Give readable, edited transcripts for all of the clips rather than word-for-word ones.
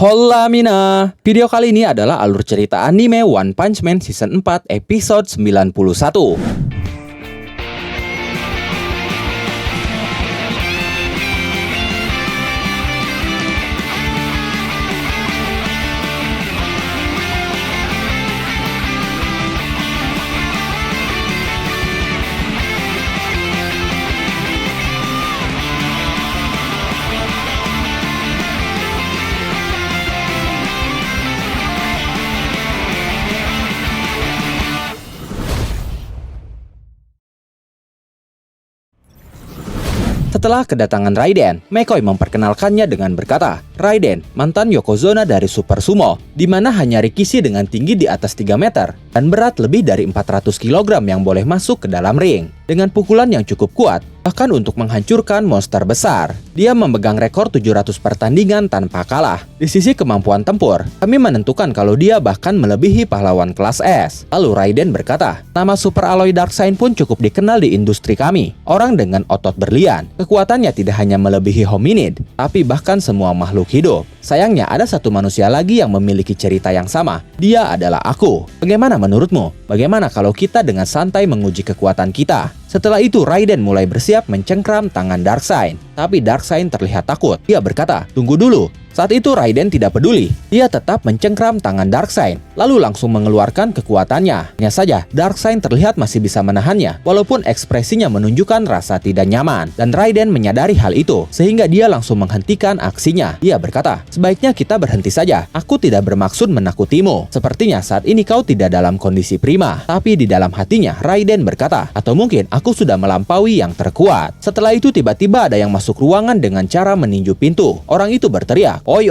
Hola Mina! Video kali ini adalah alur cerita anime One Punch Man Season 4 episode 91. Setelah kedatangan Raiden, McCoy memperkenalkannya dengan berkata, Raiden, mantan Yokozuna dari Super Sumo, di mana hanya Rikishi dengan tinggi di atas 3 meter dan berat lebih dari 400 kg yang boleh masuk ke dalam ring. Dengan pukulan yang cukup kuat, bahkan untuk menghancurkan monster besar. Dia memegang rekor 700 pertandingan tanpa kalah. Di sisi kemampuan tempur, kami menentukan kalau dia bahkan melebihi pahlawan kelas S. Lalu Raiden berkata, nama Super Alloy Darkseid pun cukup dikenal di industri kami. Orang dengan otot berlian. Kekuatannya tidak hanya melebihi hominid, tapi bahkan semua makhluk hidup. Sayangnya ada satu manusia lagi yang memiliki cerita yang sama. Dia adalah aku. Bagaimana menurutmu? Bagaimana kalau kita dengan santai menguji kekuatan kita? Setelah itu Raiden mulai bersiap mencengkram tangan Darkseid. Tapi Darkseid terlihat takut. Dia berkata, tunggu dulu. Saat itu Raiden tidak peduli. Dia tetap mencengkram tangan Darkseid, lalu langsung mengeluarkan kekuatannya. Hanya saja, Darkseid terlihat masih bisa menahannya, walaupun ekspresinya menunjukkan rasa tidak nyaman. Dan Raiden menyadari hal itu, sehingga dia langsung menghentikan aksinya. Dia berkata, sebaiknya kita berhenti saja. Aku tidak bermaksud menakutimu. Sepertinya saat ini kau tidak dalam kondisi prima. Tapi di dalam hatinya, Raiden berkata, atau mungkin aku sudah melampaui yang terkuat. Setelah itu tiba-tiba ada yang masuk ruangan dengan cara meninju pintu. Orang itu berteriak, oi,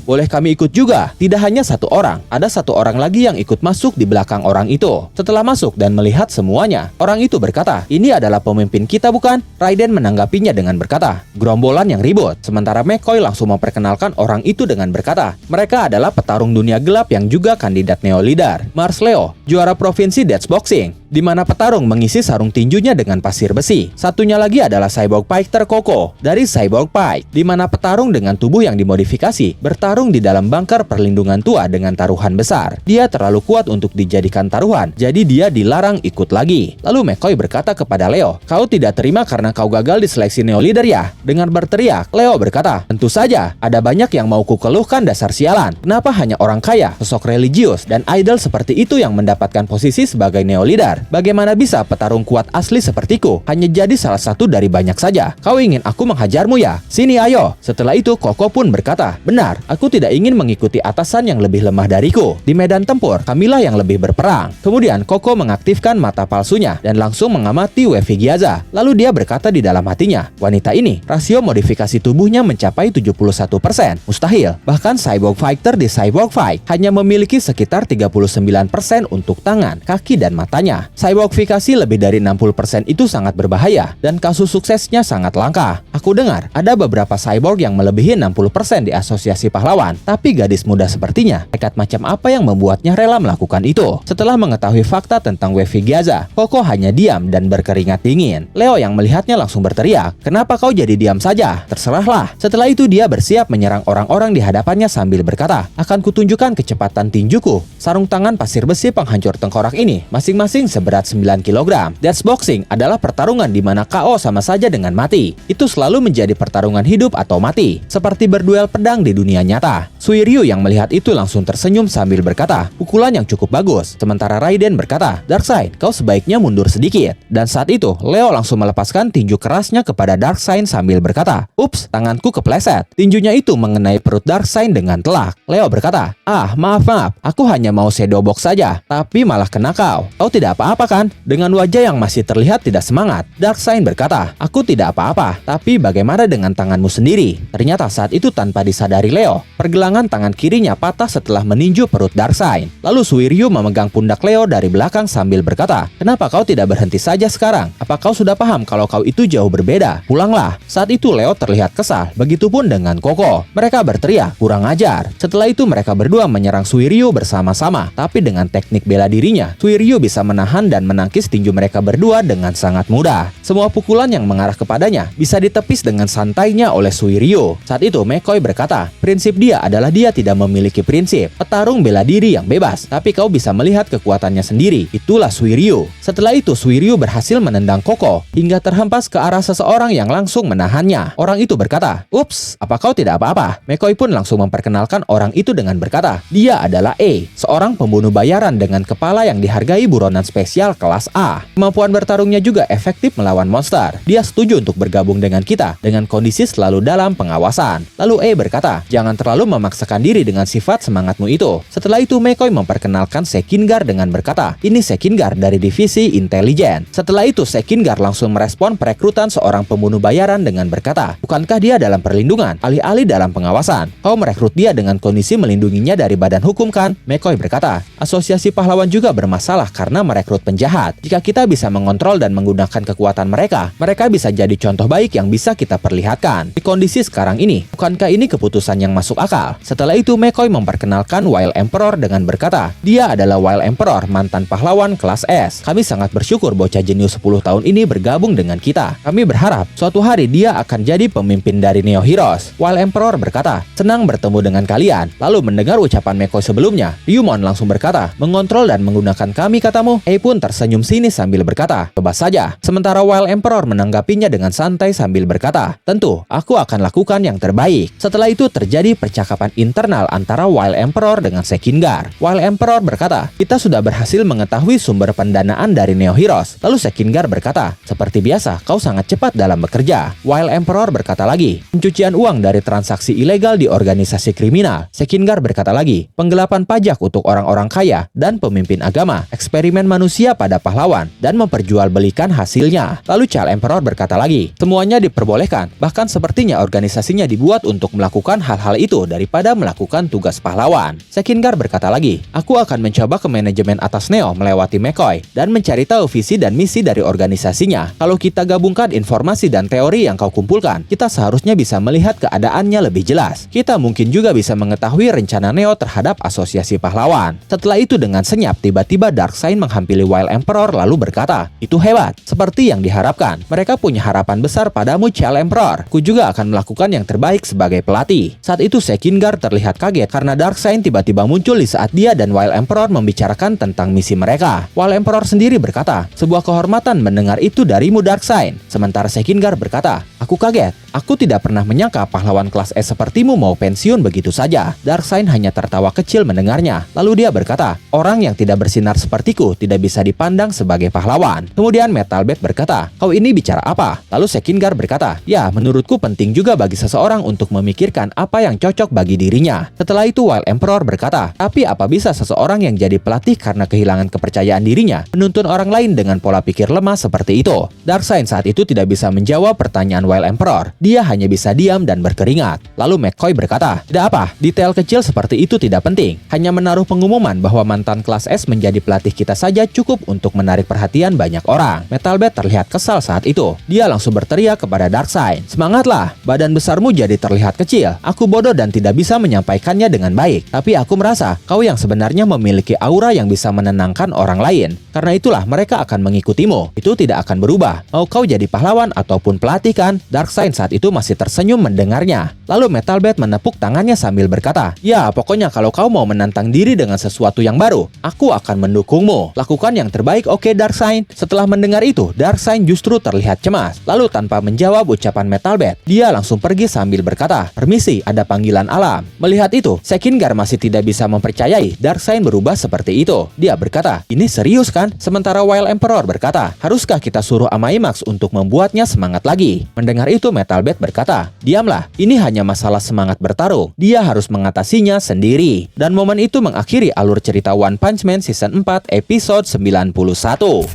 boleh kami ikut juga? Tidak hanya satu orang, ada satu orang lagi yang ikut masuk di belakang orang itu. Setelah masuk dan melihat semuanya, orang itu berkata, ini adalah pemimpin kita bukan? Raiden menanggapinya dengan berkata, gerombolan yang ribut. Sementara McCoy langsung memperkenalkan orang itu dengan berkata, mereka adalah petarung dunia gelap yang juga kandidat Neo Leader, Mars Leo, juara provinsi Death Boxing, di mana petarung mengisi sarung tinjunya dengan pasir besi. Satunya lagi adalah Cyborg Fighter Koko dari Cyborg Fight, di mana petarung dengan tubuh yang dimodifikasi bertarung di dalam bunker perlindungan tua dengan taruhan besar. Dia terlalu kuat untuk dijadikan taruhan, jadi dia dilarang ikut lagi. Lalu McCoy berkata kepada Leo, kau tidak terima karena kau gagal di seleksi Neo Leader ya? Dengan berteriak, Leo berkata, tentu saja, ada banyak yang mau kukeluhkan dasar sialan. Kenapa hanya orang kaya, sosok religius, dan idol seperti itu yang mendapatkan posisi sebagai Neo Leader? Bagaimana bisa petarung kuat asli sepertiku hanya jadi salah satu dari banyak saja? Kau ingin aku menghajarmu ya? Sini ayo. Setelah itu Koko pun berkata, benar, aku tidak ingin mengikuti atasan yang lebih lemah dariku. Di medan tempur, kamilah yang lebih berperang. Kemudian Koko mengaktifkan mata palsunya dan langsung mengamati Wevi Gyaza. Lalu dia berkata di dalam hatinya, wanita ini, rasio modifikasi tubuhnya mencapai 71%. Mustahil. Bahkan Cyborg Fighter di Cyborg Fight hanya memiliki sekitar 39% untuk tangan, kaki, dan matanya. Cyborgifikasi lebih dari 60% itu sangat berbahaya dan kasus suksesnya sangat langka. Aku dengar ada beberapa cyborg yang melebihi 60% di asosiasi pahlawan, tapi gadis muda sepertinya, nekat macam apa yang membuatnya rela melakukan itu? Setelah mengetahui fakta tentang Wevi Gyaza, Koko hanya diam dan berkeringat dingin. Leo yang melihatnya langsung berteriak, kenapa kau jadi diam saja? Terserahlah. Setelah itu dia bersiap menyerang orang-orang di hadapannya sambil berkata, akan kutunjukkan kecepatan tinjuku. Sarung tangan pasir besi penghancur tengkorak ini masing-masing seberat 9 kg. Death Boxing adalah pertarungan di mana KO sama saja dengan mati. Itu selalu menjadi pertarungan hidup atau mati, seperti berduel pedang di dunia nyata. Suiryu yang melihat itu langsung tersenyum sambil berkata, pukulan yang cukup bagus. Sementara Raiden berkata, Darkseid, kau sebaiknya mundur sedikit. Dan saat itu, Leo langsung melepaskan tinju kerasnya kepada Darkseid sambil berkata, ups, tanganku kepleset. Tinjunya itu mengenai perut Darkseid dengan telak. Leo berkata, maaf, aku hanya mau shadow box saja, tapi malah kena kau. Kau tidak apa-apa kan? Dengan wajah yang masih terlihat tidak semangat, Darkseid berkata, aku tidak apa-apa, tapi bagaimana dengan tanganmu sendiri? Ternyata saat itu tanpa disadari Leo, pergelangan tangan kirinya patah setelah meninju perut Darkseid. Lalu Suiryu memegang pundak Leo dari belakang sambil berkata, kenapa kau tidak berhenti saja sekarang? Apa kau sudah paham kalau kau itu jauh berbeda? Pulanglah. Saat itu Leo terlihat kesal, begitupun dengan Koko. Mereka berteriak, kurang ajar. Setelah itu mereka berdua menyerang Suiryu bersama-sama, tapi dengan teknik bela dirinya, Suiryu bisa menahan dan menangkis tinju mereka berdua dengan sangat mudah. Semua pukulan yang mengarah kepadanya bisa ditepis dengan santainya oleh Suiryu. Saat itu McCoy berkata, prinsip dia adalah adalah dia tidak memiliki prinsip, petarung bela diri yang bebas, tapi kau bisa melihat kekuatannya sendiri. Itulah Suiryu. Setelah itu Suiryu berhasil menendang Koko hingga terhempas ke arah seseorang yang langsung menahannya. Orang itu berkata, "Ups, apa kau tidak apa-apa?" McCoy pun langsung memperkenalkan orang itu dengan berkata, dia adalah A, seorang pembunuh bayaran dengan kepala yang dihargai buronan spesial kelas A. Kemampuan bertarungnya juga efektif melawan monster. Dia setuju untuk bergabung dengan kita dengan kondisi selalu dalam pengawasan. Lalu A berkata, jangan terlalu memaksakan diri dengan sifat semangatmu itu. Setelah itu McCoy memperkenalkan Sekingar dengan berkata, ini Sekingar dari divisi intelijen. Setelah itu Sekingar langsung merespon perekrutan seorang pembunuh bayaran dengan berkata, bukankah dia dalam perlindungan, alih-alih dalam pengawasan? Kau merekrut dia dengan kondisi melindunginya dari badan hukum kan? McCoy berkata, asosiasi pahlawan juga bermasalah karena merekrut penjahat. Jika kita bisa mengontrol dan menggunakan kekuatan mereka bisa jadi contoh baik yang bisa kita perlihatkan. Di kondisi sekarang ini, bukankah ini keputusan yang masuk akal? Setelah itu McCoy memperkenalkan Wild Emperor dengan berkata, dia adalah Wild Emperor, mantan pahlawan kelas S. Kami sangat bersyukur bocah jenius 10 tahun ini bergabung dengan kita. Kami berharap suatu hari dia akan jadi pemimpin dari Neo Heroes. Wild Emperor berkata, senang bertemu dengan kalian. Lalu mendengar ucapan McCoy sebelumnya, Ryumon langsung berkata, mengontrol dan menggunakan kami katamu? A pun tersenyum sinis sambil berkata, coba saja. Sementara Wild Emperor menanggapinya dengan santai sambil berkata, tentu, aku akan lakukan yang terbaik. Setelah itu terjadi percakapan internal antara Wild Emperor dengan Sekingar. Wild Emperor berkata, kita sudah berhasil mengetahui sumber pendanaan dari Neo Heroes. Lalu Sekingar berkata, seperti biasa, kau sangat cepat dalam bekerja. Wild Emperor berkata lagi, pencucian uang dari transaksi ilegal di organisasi kriminal. Sekingar berkata lagi, penggelapan pajak untuk orang-orang kaya dan pemimpin agama, eksperimen manusia pada pahlawan, dan memperjualbelikan hasilnya. Lalu Child Emperor berkata lagi, semuanya diperbolehkan, bahkan sepertinya organisasinya dibuat untuk melakukan hal-hal itu daripada melakukan tugas pahlawan. Sekingar berkata lagi, aku akan mencoba ke manajemen atas Neo melewati McCoy dan mencari tahu visi dan misi dari organisasinya. Kalau kita gabungkan informasi dan teori yang kau kumpulkan, kita seharusnya bisa melihat keadaannya lebih jelas. Kita mungkin juga bisa mengetahui rencana Neo terhadap asosiasi pahlawan. Setelah itu dengan senyap, tiba-tiba Darkseid menghampiri Wild Emperor lalu berkata, itu hebat, seperti yang diharapkan. Mereka punya harapan besar padamu Child Emperor. Ku juga akan melakukan yang terbaik sebagai pelatih. Saat itu Sekingar terlihat kaget karena Darkseid tiba-tiba muncul di saat dia dan Wild Emperor membicarakan tentang misi mereka. Wild Emperor sendiri berkata, sebuah kehormatan mendengar itu darimu Darkseid. Sementara Sekingar berkata, aku kaget. Aku tidak pernah menyangka pahlawan kelas S sepertimu mau pensiun begitu saja. Darkseid hanya tertawa kecil mendengarnya. Lalu dia berkata, orang yang tidak bersinar sepertiku tidak bisa dipandang sebagai pahlawan. Kemudian Metal Bat berkata, kau ini bicara apa? Lalu Sekingar berkata, ya menurutku penting juga bagi seseorang untuk memikirkan apa yang cocok bagi dirinya. Setelah itu Wild Emperor berkata, tapi apa bisa seseorang yang jadi pelatih karena kehilangan kepercayaan dirinya menuntun orang lain dengan pola pikir lemah seperti itu? Darkseid saat itu tidak bisa menjawab pertanyaan Wild Emperor. Dia hanya bisa diam dan berkeringat. Lalu McCoy berkata, tidak apa, detail kecil seperti itu tidak penting. Hanya menaruh pengumuman bahwa mantan kelas S menjadi pelatih kita saja cukup untuk menarik perhatian banyak orang. Metal Bat terlihat kesal saat itu. Dia langsung berteriak kepada Darkseid, semangatlah, badan besarmu jadi terlihat kecil. Aku bodoh dan tidak bisa menyampaikannya dengan baik. Tapi aku merasa kau yang sebenarnya memiliki aura yang bisa menenangkan orang lain. Karena itulah mereka akan mengikutimu. Itu tidak akan berubah. Mau kau jadi pahlawan ataupun pelatih kan? Darkseid saat itu masih tersenyum mendengarnya. Lalu Metal Bat menepuk tangannya sambil berkata, ya pokoknya kalau kau mau menantang diri dengan sesuatu yang baru, aku akan mendukungmu. Lakukan yang terbaik, oke Darkseid? Setelah mendengar itu, Darkseid justru terlihat cemas. Lalu tanpa menjawab ucapan Metal Bat, dia langsung pergi sambil berkata, permisi, ada panggilan alam. Melihat itu, Sekingar masih tidak bisa mempercayai Darkseid berubah seperti itu. Dia berkata, ini serius kan? Sementara Wild Emperor berkata, haruskah kita suruh Amaimax untuk membuatnya semangat lagi? Mendengar itu Metal Bat berkata, diamlah, ini hanya masalah semangat bertarung. Dia harus mengatasinya sendiri. Dan momen itu mengakhiri alur cerita One Punch Man Season 4 episode 91.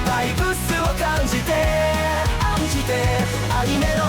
バイブスを感じて、アニメ